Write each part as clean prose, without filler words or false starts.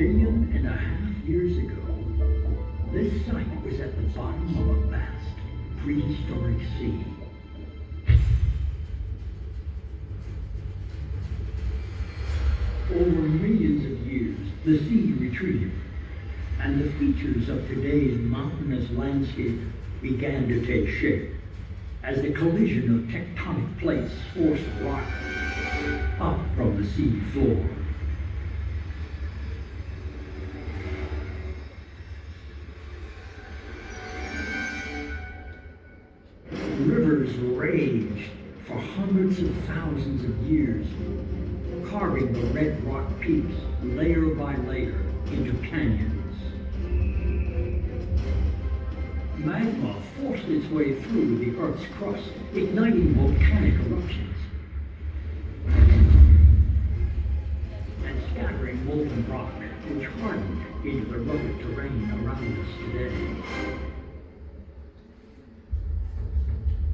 1.5 million years ago, this site was at the bottom of a vast prehistoric sea. Over millions of years, the sea retreated, and the features of today's mountainous landscape began to take shape as the collision of tectonic plates forced rock up from the sea floor. Rivers raged for hundreds of thousands of years, carving the red rock peaks layer by layer into canyons. Magma forced its way through the Earth's crust, igniting volcanic eruptions and scattering molten rock, which hardened into the rugged terrain around us today.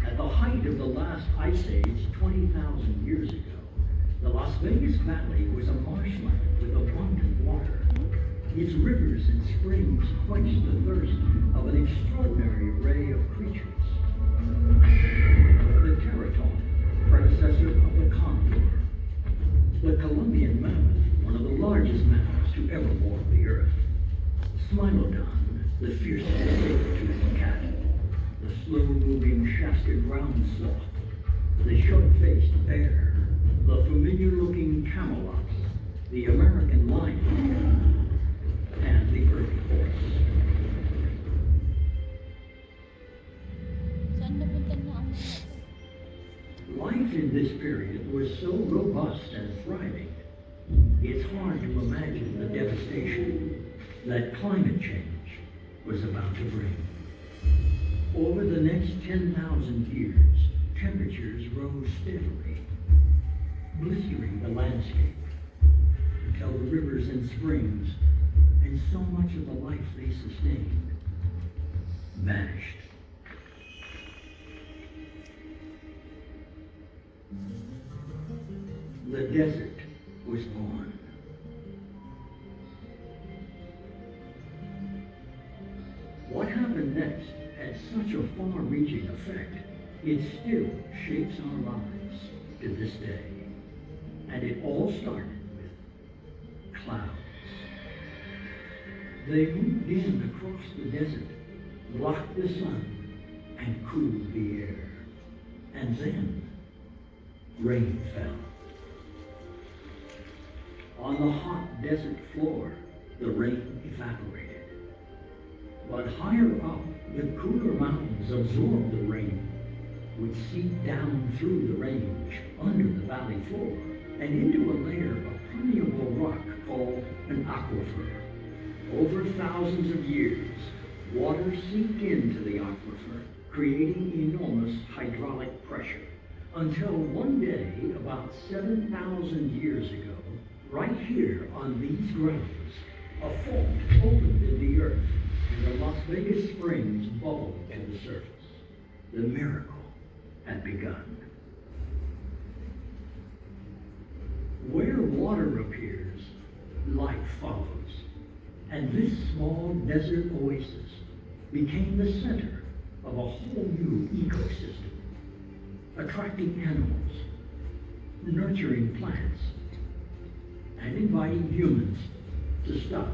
At the height of the last ice age 20,000 years ago, the Las Vegas Valley was a marshland with abundant water. Its rivers and springs quenched the thirst of an extraordinary array of creatures. The Teraton, predecessor of the condor. The Columbian mammoth, one of the largest mammals to ever walk the earth. Smilodon, the fiercest saber-toothed cat. The slow-moving shafted ground sloth. The short-faced bear. The familiar-looking camelops. The American lion. And the earth horse. Life in this period was so robust and thriving, it's hard to imagine the devastation that climate change was about to bring. Over the next 10,000 years, temperatures rose steadily, blistering the landscape, until the rivers and springs and so much of the life they sustained vanished. The desert was born. What happened next had such a far-reaching effect, it still shapes our lives to this day. And it all started with clouds. They moved in across the desert, blocked the sun, and cooled the air. And then rain fell. On the hot desert floor, the rain evaporated. But higher up, the cooler mountains absorbed the rain, which seeped down through the range under the valley floor and into a layer of permeable rock called an aquifer. Over thousands of years, water seeped into the aquifer, creating enormous hydraulic pressure, until one day, about 7,000 years ago, right here on these grounds, a fault opened in the earth, and the Las Vegas springs bubbled to the surface. The miracle had begun. Where water appears, life follows. And this small desert oasis became the center of a whole new ecosystem, attracting animals, nurturing plants, and inviting humans to stop,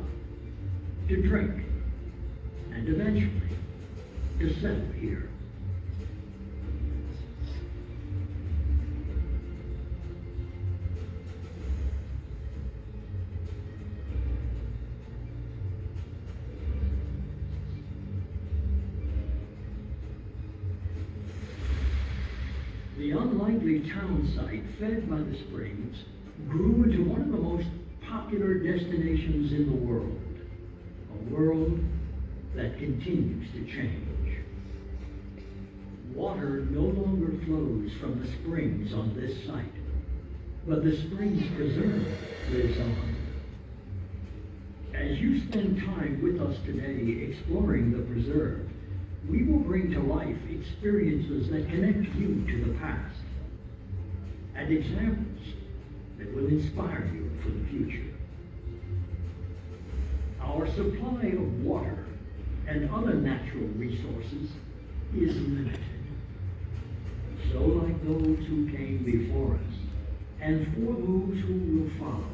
to drink, and eventually to settle here. The unlikely town site fed by the springs grew into one of the most popular destinations in the world, a world that continues to change. Water no longer flows from the springs on this site, but the springs preserve lives on. As you spend time with us today exploring the preserve, we will bring to life experiences that connect you to the past and examples that will inspire you for the future. Our supply of water and other natural resources is limited. So like those who came before us, and for those who will follow,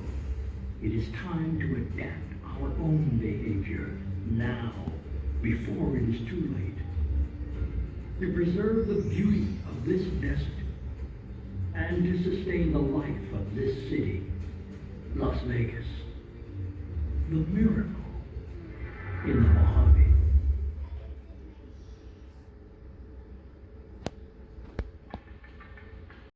it is time to adapt our own behavior now, before it is too late, to preserve the beauty of this desert and to sustain the life of this city, Las Vegas, the miracle in the Mojave.